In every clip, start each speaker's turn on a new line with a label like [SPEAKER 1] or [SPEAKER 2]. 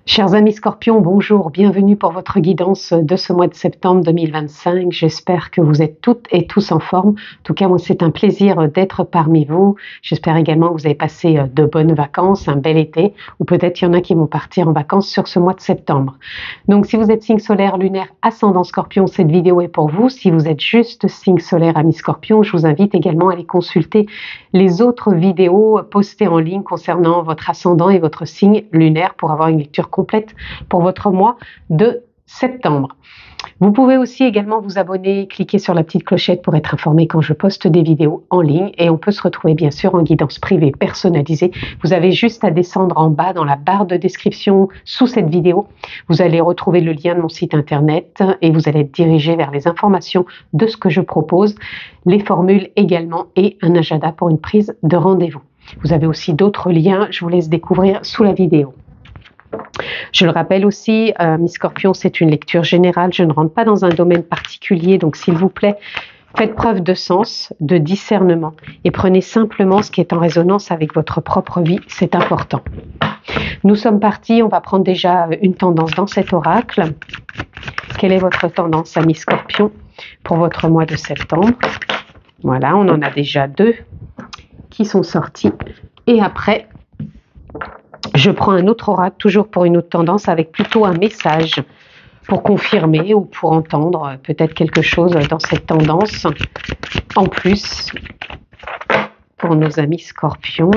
[SPEAKER 1] Chers amis Scorpions, bonjour, bienvenue pour votre guidance de ce mois de septembre 2025. J'espère que vous êtes toutes et tous en forme. En tout cas, moi, c'est un plaisir d'être parmi vous. J'espère également que vous avez passé de bonnes vacances, un bel été, ou peut-être il y en a qui vont partir en vacances sur ce mois de septembre. Donc, si vous êtes signe solaire, lunaire, ascendant Scorpion, cette vidéo est pour vous. Si vous êtes juste signe solaire, ami Scorpion, je vous invite également à aller consulter les autres vidéos postées en ligne concernant votre ascendant et votre signe lunaire pour avoir une lecture complète pour votre mois de septembre. Vous pouvez aussi également vous abonner, cliquer sur la petite clochette pour être informé quand je poste des vidéos en ligne, et on peut se retrouver bien sûr en guidance privée personnalisée. Vous avez juste à descendre en bas dans la barre de description sous cette vidéo. Vous allez retrouver le lien de mon site internet et vous allez être dirigé vers les informations de ce que je propose, les formules également et un agenda pour une prise de rendez-vous. Vous avez aussi d'autres liens, je vous laisse découvrir sous la vidéo. Je le rappelle aussi, mes Scorpions, c'est une lecture générale, je ne rentre pas dans un domaine particulier, donc s'il vous plaît, faites preuve de sens, de discernement et prenez simplement ce qui est en résonance avec votre propre vie, c'est important. Nous sommes partis, on va prendre déjà une tendance dans cet oracle. Quelle est votre tendance, amis Scorpions, pour votre mois de septembre? Voilà, on en a déjà deux qui sont sortis et après, je prends un autre oracle, toujours pour une autre tendance, avec plutôt un message pour confirmer ou pour entendre peut-être quelque chose dans cette tendance. En plus, pour nos amis Scorpions.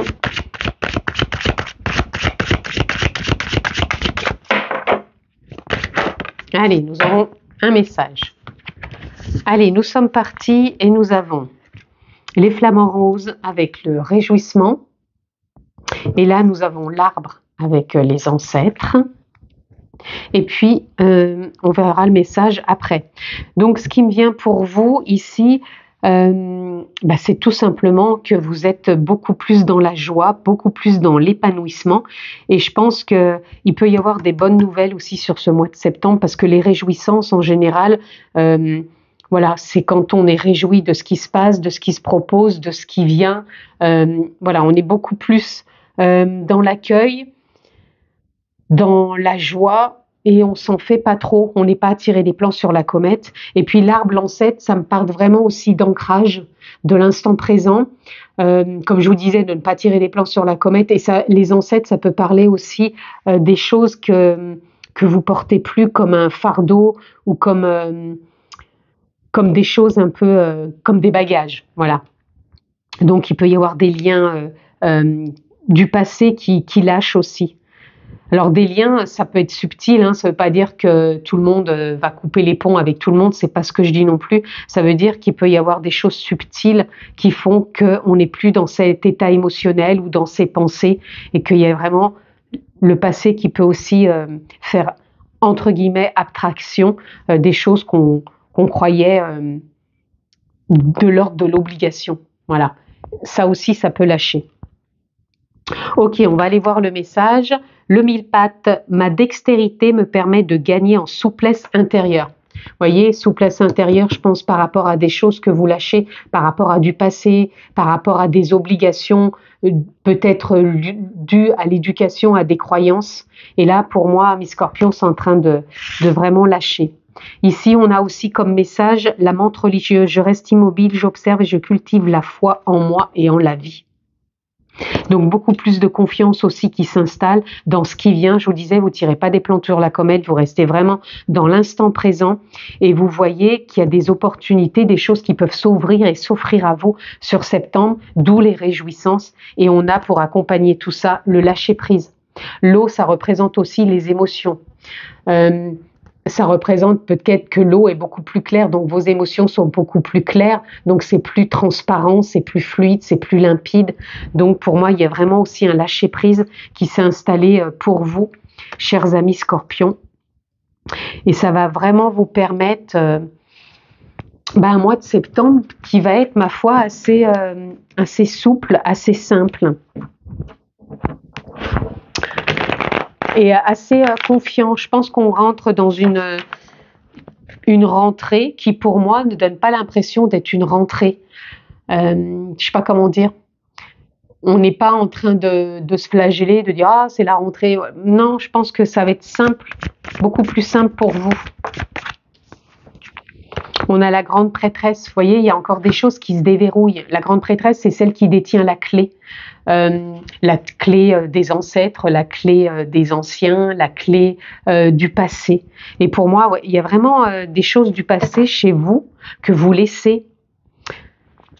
[SPEAKER 1] Allez, nous avons un message. Allez, nous sommes partis et nous avons les flamants roses avec le réjouissement. Et là, nous avons l'arbre avec les ancêtres. Et puis, on verra le message après. Donc, ce qui me vient pour vous ici, c'est tout simplement que vous êtes beaucoup plus dans la joie, beaucoup plus dans l'épanouissement. Et je pense qu'il peut y avoir des bonnes nouvelles aussi sur ce mois de septembre, parce que les réjouissances en général, voilà, c'est quand on est réjoui de ce qui se passe, de ce qui se propose, de ce qui vient. Voilà, on est beaucoup plus dans l'accueil, dans la joie, et on s'en fait pas trop, on n'est pas attiré des plans sur la comète. Et puis l'arbre, l'ancêtre, ça me parle vraiment aussi d'ancrage, de l'instant présent, comme je vous disais, de ne pas tirer des plans sur la comète. Et ça, les ancêtres, ça peut parler aussi des choses que vous portez plus comme un fardeau ou comme des choses un peu comme des bagages, voilà. Donc il peut y avoir des liens du passé qui lâchent aussi. Alors des liens, ça peut être subtil, hein, ça ne veut pas dire que tout le monde va couper les ponts avec tout le monde, c'est pas ce que je dis non plus. Ça veut dire qu'il peut y avoir des choses subtiles qui font qu'on n'est plus dans cet état émotionnel ou dans ses pensées, et qu'il y a vraiment le passé qui peut aussi faire, entre guillemets, abstraction des choses qu'on croyait de l'ordre de l'obligation. Voilà, ça aussi, ça peut lâcher. Ok, on va aller voir le message. Le mille-pattes, ma dextérité me permet de gagner en souplesse intérieure. Vous voyez, souplesse intérieure, je pense par rapport à des choses que vous lâchez, par rapport à du passé, par rapport à des obligations, peut-être dues à l'éducation, à des croyances. Et là, pour moi, mes Scorpions sont en train de vraiment lâcher. Ici, on a aussi comme message la menthe religieuse. Je reste immobile, j'observe et je cultive la foi en moi et en la vie. Donc beaucoup plus de confiance aussi qui s'installe dans ce qui vient. Je vous disais, vous ne tirez pas des plans sur la comète, vous restez vraiment dans l'instant présent et vous voyez qu'il y a des opportunités, des choses qui peuvent s'ouvrir et s'offrir à vous sur septembre, d'où les réjouissances. Et on a pour accompagner tout ça le lâcher-prise. L'eau, ça représente aussi les émotions. Ça représente peut-être que l'eau est beaucoup plus claire, donc vos émotions sont beaucoup plus claires, donc c'est plus transparent, c'est plus fluide, c'est plus limpide. Donc pour moi, il y a vraiment aussi un lâcher-prise qui s'est installé pour vous, chers amis Scorpions. Et ça va vraiment vous permettre un mois de septembre qui va être, ma foi, assez souple, assez simple. Et assez confiant. Je pense qu'on rentre dans une rentrée qui, pour moi, ne donne pas l'impression d'être une rentrée. Je ne sais pas comment dire. on n'est pas en train de se flageller, de dire ah c'est la rentrée. Non, je pense que ça va être simple, beaucoup plus simple pour vous. On a la grande prêtresse, vous voyez, il y a encore des choses qui se déverrouillent. La grande prêtresse, c'est celle qui détient la clé des ancêtres, la clé des anciens, la clé du passé. Et pour moi, ouais, il y a vraiment des choses du passé chez vous que vous laissez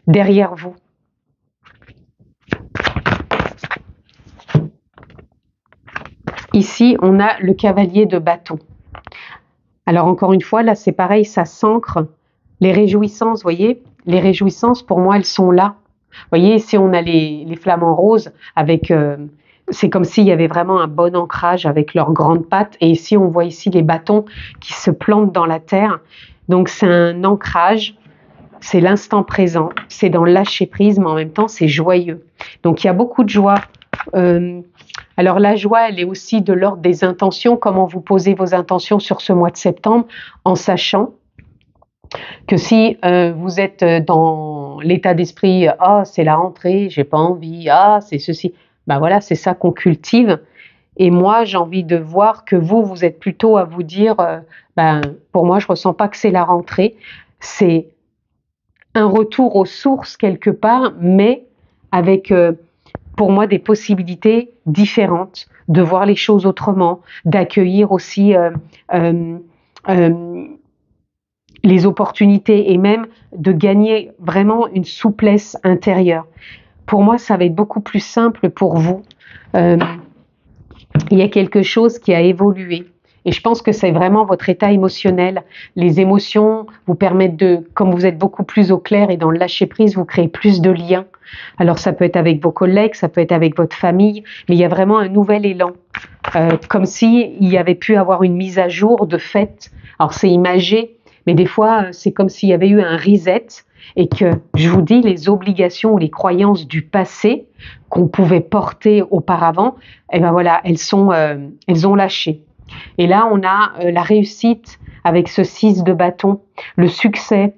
[SPEAKER 1] derrière vous. Ici, on a le cavalier de bâton. Alors encore une fois, là c'est pareil, ça s'ancre. Les réjouissances, vous voyez, les réjouissances pour moi elles sont là. Vous voyez, ici on a les flamants roses avec, c'est comme s'il y avait vraiment un bon ancrage avec leurs grandes pattes. Et ici on voit ici les bâtons qui se plantent dans la terre. Donc c'est un ancrage, c'est l'instant présent, c'est dans le lâcher prise, mais en même temps c'est joyeux. Donc il y a beaucoup de joie. Alors la joie, elle est aussi de l'ordre des intentions, comment vous posez vos intentions sur ce mois de septembre, en sachant que si vous êtes dans l'état d'esprit « Ah, c'est la rentrée, j'ai pas envie, ah, c'est ceci », ben voilà, c'est ça qu'on cultive. Et moi, j'ai envie de voir que vous êtes plutôt à vous dire ben, pour moi, je ressens pas que c'est la rentrée, c'est un retour aux sources quelque part, mais avec... pour moi, des possibilités différentes, de voir les choses autrement, d'accueillir aussi les opportunités et même de gagner vraiment une souplesse intérieure. Pour moi, ça va être beaucoup plus simple pour vous. Il y a quelque chose qui a évolué. Et je pense que c'est vraiment votre état émotionnel. Les émotions vous permettent de, comme vous êtes beaucoup plus au clair et dans le lâcher-prise, vous créez plus de liens. Alors ça peut être avec vos collègues, ça peut être avec votre famille, mais il y a vraiment un nouvel élan. Comme s'il y avait pu avoir une mise à jour de fait. Alors c'est imagé, mais des fois c'est comme s'il y avait eu un reset et que, je vous dis, les obligations ou les croyances du passé qu'on pouvait porter auparavant, eh ben voilà, elles ont lâché. Et là, on a la réussite avec ce 6 de bâton, le succès,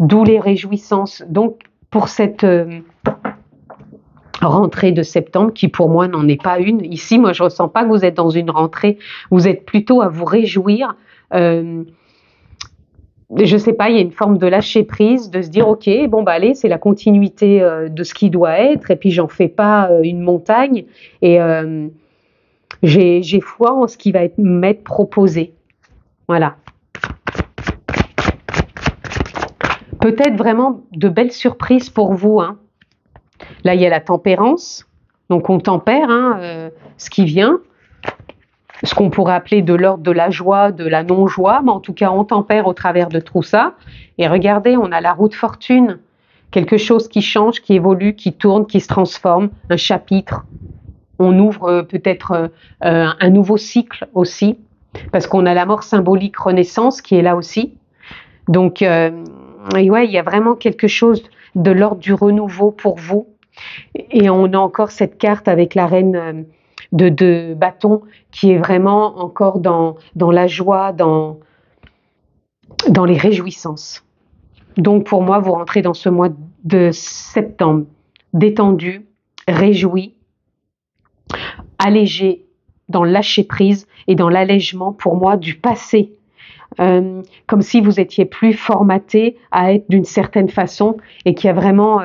[SPEAKER 1] d'où les réjouissances. Donc, pour cette rentrée de septembre, qui pour moi n'en est pas une, ici, moi, je ne ressens pas que vous êtes dans une rentrée, vous êtes plutôt à vous réjouir. Je ne sais pas, il y a une forme de lâcher prise, de se dire, ok, bon, bah allez, c'est la continuité de ce qui doit être, et puis j'en fais pas une montagne, et j'ai foi en ce qui va m'être proposé. Voilà. Peut-être vraiment de belles surprises pour vous. Hein. Là, il y a la tempérance. Donc, on tempère ce qui vient. Ce qu'on pourrait appeler de l'ordre de la joie, de la non-joie. Mais en tout cas, on tempère au travers de tout ça. Et regardez, on a la roue de fortune. Quelque chose qui change, qui évolue, qui tourne, qui se transforme. Un chapitre. On ouvre peut-être un nouveau cycle aussi, parce qu'on a la mort symbolique renaissance qui est là aussi. Donc, et ouais, il y a vraiment quelque chose de l'ordre du renouveau pour vous. Et on a encore cette carte avec la reine de bâton qui est vraiment encore dans la joie, dans les réjouissances. Donc pour moi, vous rentrez dans ce mois de septembre détendu, réjoui, allégé, dans le lâcher prise et dans l'allègement pour moi du passé. Comme si vous étiez plus formaté à être d'une certaine façon et qu'il y a vraiment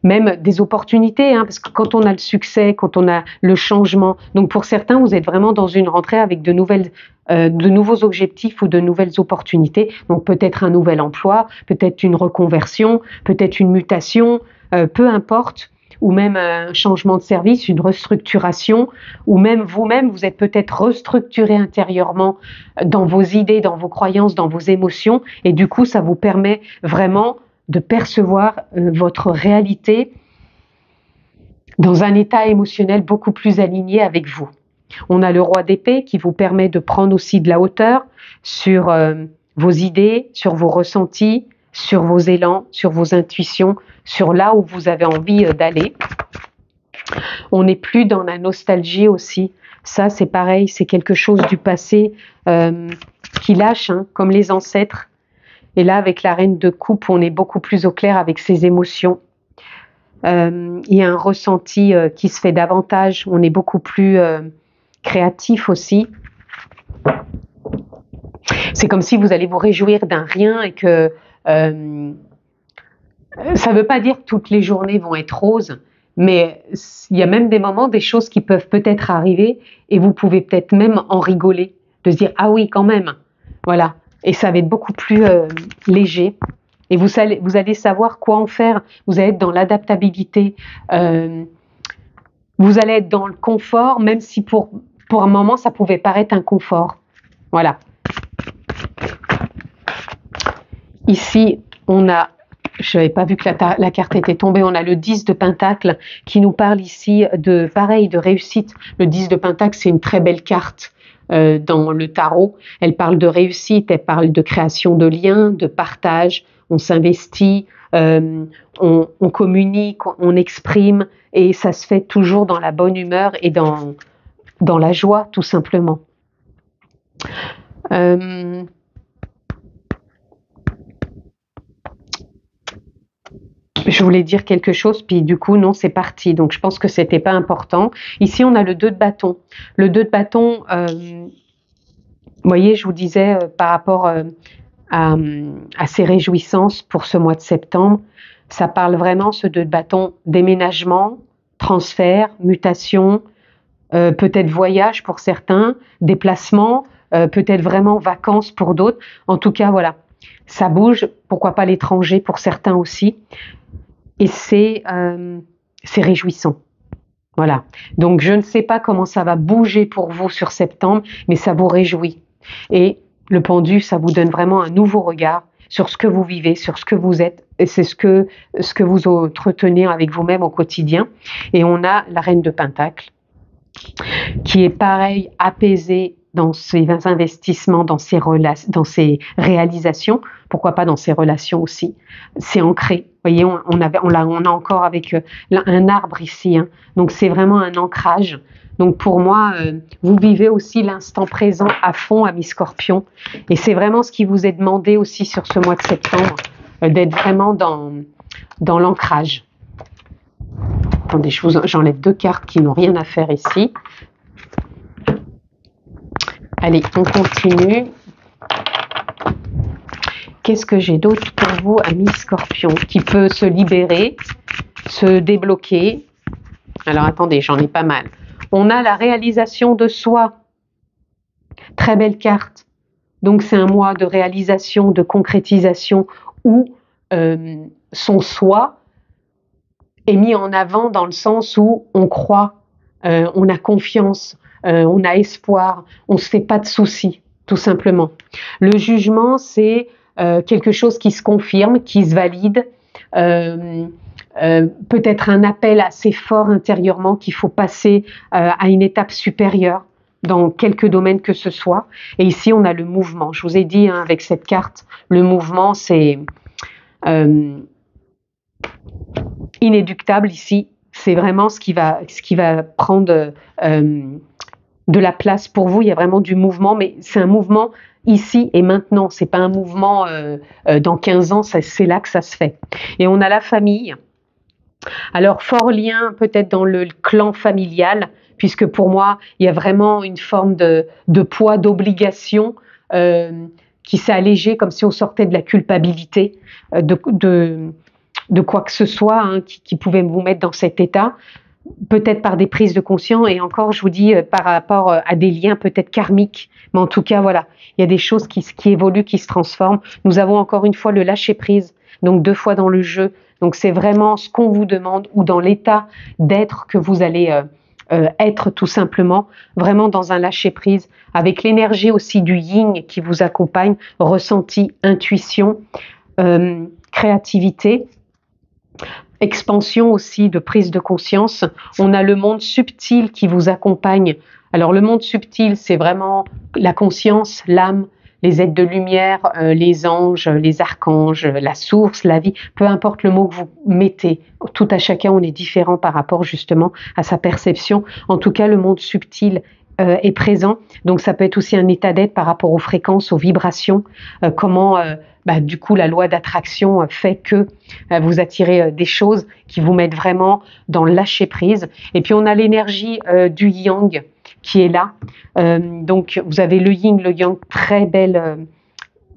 [SPEAKER 1] même des opportunités, parce que quand on a le succès, quand on a le changement, donc pour certains vous êtes vraiment dans une rentrée avec de nouveaux objectifs ou de nouvelles opportunités, donc peut-être un nouvel emploi, peut-être une reconversion, peut-être une mutation, peu importe, ou même un changement de service, une restructuration, ou même vous-même, vous êtes peut-être restructuré intérieurement dans vos idées, dans vos croyances, dans vos émotions, et du coup, ça vous permet vraiment de percevoir votre réalité dans un état émotionnel beaucoup plus aligné avec vous. On a le roi d'épée qui vous permet de prendre aussi de la hauteur sur vos idées, sur vos ressentis, sur vos élans, sur vos intuitions, sur là où vous avez envie d'aller. On n'est plus dans la nostalgie aussi. Ça, c'est pareil, c'est quelque chose du passé qui lâche, comme les ancêtres. Et là, avec la reine de coupe, on est beaucoup plus au clair avec ses émotions. Il y a un ressenti qui se fait davantage. On est beaucoup plus créatif aussi. C'est comme si vous allez vous réjouir d'un rien et que ça ne veut pas dire que toutes les journées vont être roses, mais il y a même des moments, des choses qui peuvent peut-être arriver et vous pouvez peut-être même en rigoler, de se dire « Ah oui, quand même !» Voilà. Et ça va être beaucoup plus léger. Et vous allez savoir quoi en faire. Vous allez être dans l'adaptabilité. Vous allez être dans le confort, même si pour un moment, ça pouvait paraître un confort. Voilà. Ici, on a, je n'avais pas vu que la carte était tombée, on a le 10 de Pentacle qui nous parle ici de réussite. Le 10 de Pentacle, c'est une très belle carte dans le tarot. Elle parle de réussite, elle parle de création de liens, de partage. On s'investit, on communique, on exprime, et ça se fait toujours dans la bonne humeur et dans la joie, tout simplement. Je voulais dire quelque chose, puis du coup, non, c'est parti. Donc, je pense que c'était pas important. Ici, on a le 2 de bâton. Le 2 de bâton, vous voyez, je vous disais par rapport à ces réjouissances pour ce mois de septembre, ça parle vraiment, ce 2 de bâton, déménagement, transfert, mutation, peut-être voyage pour certains, déplacement, peut-être vraiment vacances pour d'autres. En tout cas, voilà, ça bouge, pourquoi pas l'étranger pour certains aussi. Et c'est réjouissant. Voilà. Donc, je ne sais pas comment ça va bouger pour vous sur septembre, mais ça vous réjouit. Et le pendu, ça vous donne vraiment un nouveau regard sur ce que vous vivez, sur ce que vous êtes, et c'est ce que vous entretenez avec vous-même au quotidien. Et on a la reine de Pentacle, qui est pareil, apaisée dans ses investissements, dans ses réalisations, pourquoi pas dans ses relations aussi. C'est ancré. Vous voyez, on a encore avec un arbre ici, hein. Donc c'est vraiment un ancrage. Donc pour moi, vous vivez aussi l'instant présent à fond, amis Scorpions. Et c'est vraiment ce qui vous est demandé aussi sur ce mois de septembre, d'être vraiment dans l'ancrage. Attendez, j'enlève 2 cartes qui n'ont rien à faire ici. Allez, on continue. Qu'est-ce que j'ai d'autre pour vous, amis Scorpions, qui peut se libérer, se débloquer? Alors, attendez, j'en ai pas mal. On a la réalisation de soi. Très belle carte. Donc, c'est un mois de réalisation, de concrétisation, où son soi est mis en avant dans le sens où on croit, on a confiance, on a espoir, on ne se fait pas de soucis, tout simplement. Le jugement, c'est quelque chose qui se confirme, qui se valide, peut-être un appel assez fort intérieurement qu'il faut passer à une étape supérieure dans quelques domaines que ce soit. Et ici, on a le mouvement. Je vous ai dit, hein, avec cette carte, le mouvement, c'est inéductable ici. C'est vraiment ce qui va prendre de la place pour vous. Il y a vraiment du mouvement, mais c'est un mouvement ici et maintenant. C'est pas un mouvement dans 15 ans, c'est là que ça se fait. Et on a la famille. Alors, fort lien peut-être dans le clan familial, puisque pour moi, il y a vraiment une forme de poids, d'obligation qui s'est allégée, comme si on sortait de la culpabilité de quoi que ce soit, hein, qui pouvait vous mettre dans cet état, peut-être par des prises de conscience, et encore, je vous dis, par rapport à des liens peut-être karmiques, mais en tout cas, voilà, il y a des choses qui évoluent, qui se transforment. Nous avons encore une fois le lâcher-prise, donc 2 fois dans le jeu. Donc c'est vraiment ce qu'on vous demande, ou dans l'état d'être que vous allez être tout simplement, vraiment dans un lâcher-prise, avec l'énergie aussi du yin qui vous accompagne, ressenti, intuition, créativité, expansion aussi de prise de conscience. On a le monde subtil qui vous accompagne. Alors le monde subtil, c'est vraiment la conscience, l'âme, les êtres de lumière, les anges, les archanges, la source, la vie, peu importe le mot que vous mettez. Tout à chacun, on est différent par rapport justement à sa perception. En tout cas, le monde subtil est présent. Donc ça peut être aussi un état d'être par rapport aux fréquences, aux vibrations, comment du coup la loi d'attraction fait que vous attirez des choses qui vous mettent vraiment dans le lâcher prise. Et puis on a l'énergie du yang qui est là. Donc vous avez le yin, le yang,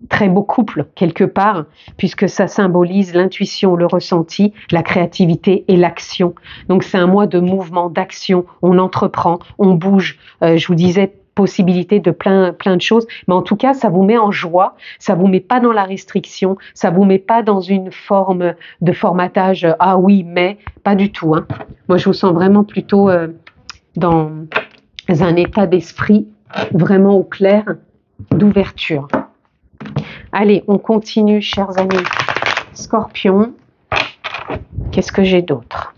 [SPEAKER 1] très beau couple quelque part, puisque ça symbolise l'intuition, le ressenti, la créativité et l'action. Donc c'est un mois de mouvement, d'action, on entreprend, on bouge. Je vous disais possibilité de plein de choses, mais en tout cas ça vous met en joie, ça vous met pas dans la restriction, ça vous met pas dans une forme de formatage, ah oui mais, pas du tout. Moi je vous sens vraiment plutôt dans un état d'esprit vraiment au clair, d'ouverture. Allez, on continue, chers amis. Scorpion, qu'est-ce que j'ai d'autre?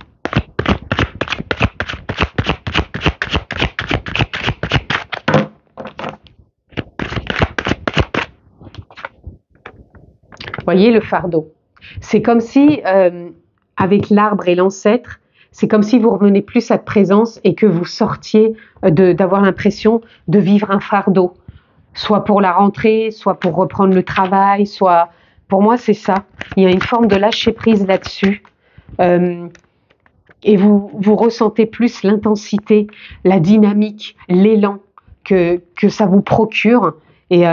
[SPEAKER 1] Voyez le fardeau. C'est comme si, avec l'arbre et l'ancêtre, c'est comme si vous revenez plus à cette présence et que vous sortiez d'avoir l'impression de vivre un fardeau. Soit pour la rentrée, soit pour reprendre le travail, soit... Pour moi, c'est ça. Il y a une forme de lâcher prise là-dessus. Et vous ressentez plus l'intensité, la dynamique, l'élan que ça vous procure. Et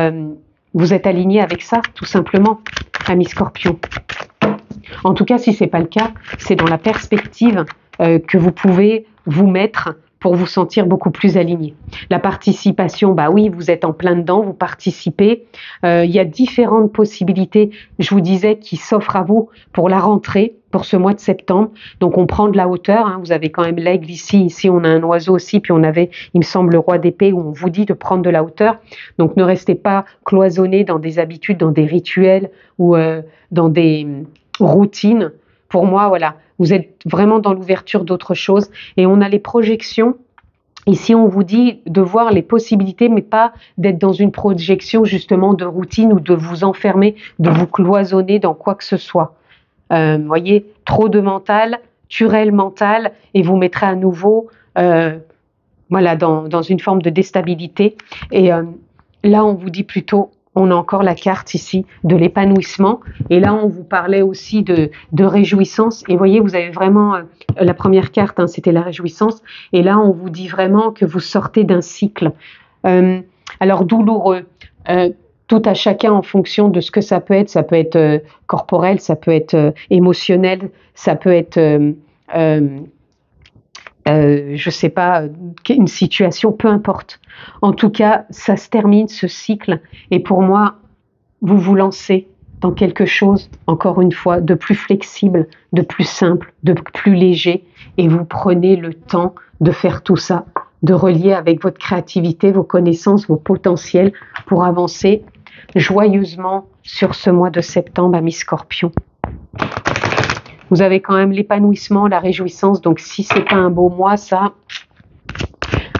[SPEAKER 1] vous êtes aligné avec ça, tout simplement, ami Scorpion. En tout cas, si ce n'est pas le cas, c'est dans la perspective que vous pouvez vous mettre pour vous sentir beaucoup plus aligné. La participation, bah oui, vous êtes en plein dedans, vous participez. Il y a différentes possibilités, je vous disais, qui s'offrent à vous pour la rentrée, pour ce mois de septembre. Donc on prend de la hauteur, vous avez quand même l'aigle ici on a un oiseau aussi, puis on avait, il me semble, le roi d'épée où on vous dit de prendre de la hauteur. Donc ne restez pas cloisonné dans des habitudes, dans des rituels ou dans des routines. Pour moi, voilà, vous êtes vraiment dans l'ouverture d'autre chose. Et on a les projections. Ici, on vous dit de voir les possibilités, mais pas d'être dans une projection justement de routine ou de vous enfermer, de vous cloisonner dans quoi que ce soit. Voyez, trop de mental, tuerelle mentale, et vous mettrez à nouveau dans une forme de déstabilité. Et là, on vous dit plutôt... On a encore la carte ici de l'épanouissement. Et là, on vous parlait aussi de réjouissance. Et voyez, vous avez vraiment... la première carte, c'était la réjouissance. Et là, on vous dit vraiment que vous sortez d'un cycle. Alors, douloureux. Tout à chacun en fonction de ce que ça peut être. Ça peut être corporel, ça peut être émotionnel, ça peut être... je sais pas, une situation, peu importe. En tout cas, ça se termine, ce cycle. Et pour moi, vous vous lancez dans quelque chose, encore une fois, de plus flexible, de plus simple, de plus léger. Et vous prenez le temps de faire tout ça, de relier avec votre créativité, vos connaissances, vos potentiels pour avancer joyeusement sur ce mois de septembre, amis Scorpion. Vous avez quand même l'épanouissement, la réjouissance. Donc, si c'est pas un beau mois, ça...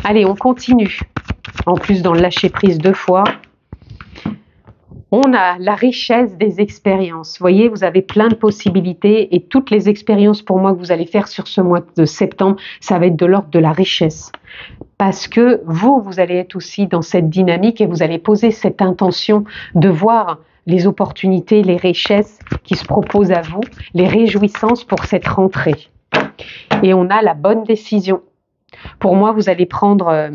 [SPEAKER 1] Allez, on continue. En plus, dans le lâcher-prise 2 fois, on a la richesse des expériences. Vous voyez, vous avez plein de possibilités et toutes les expériences pour moi que vous allez faire sur ce mois de septembre, ça va être de l'ordre de la richesse. Parce que vous allez être aussi dans cette dynamique et vous allez poser cette intention de voir les opportunités, les richesses qui se proposent à vous, les réjouissances pour cette rentrée. Et on a la bonne décision. Pour moi, vous allez prendre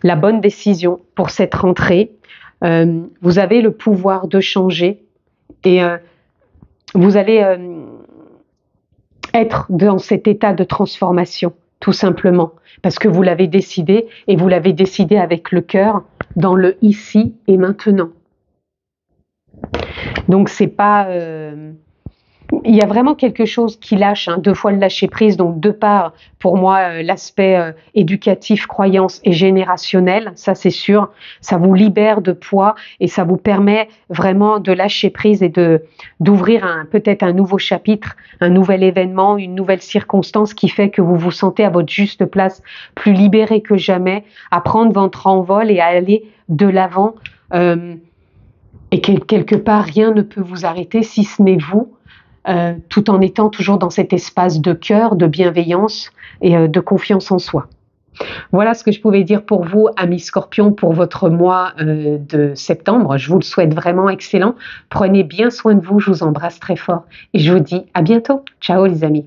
[SPEAKER 1] la bonne décision pour cette rentrée. Vous avez le pouvoir de changer et vous allez être dans cet état de transformation, tout simplement, parce que vous l'avez décidé et vous l'avez décidé avec le cœur, dans le ici et maintenant. Donc c'est pas... il y a vraiment quelque chose qui lâche, 2 fois le lâcher prise, donc de part, pour moi, l'aspect éducatif, croyance et générationnel, ça c'est sûr, ça vous libère de poids et ça vous permet vraiment de lâcher prise et d'ouvrir peut-être un nouveau chapitre, un nouvel événement, une nouvelle circonstance qui fait que vous vous sentez à votre juste place, plus libéré que jamais, à prendre votre envol et à aller de l'avant. Et quelque part, rien ne peut vous arrêter si ce n'est vous, tout en étant toujours dans cet espace de cœur, de bienveillance et de confiance en soi. Voilà ce que je pouvais dire pour vous, amis Scorpions, pour votre mois de septembre. Je vous le souhaite vraiment excellent. Prenez bien soin de vous, je vous embrasse très fort et je vous dis à bientôt. Ciao les amis.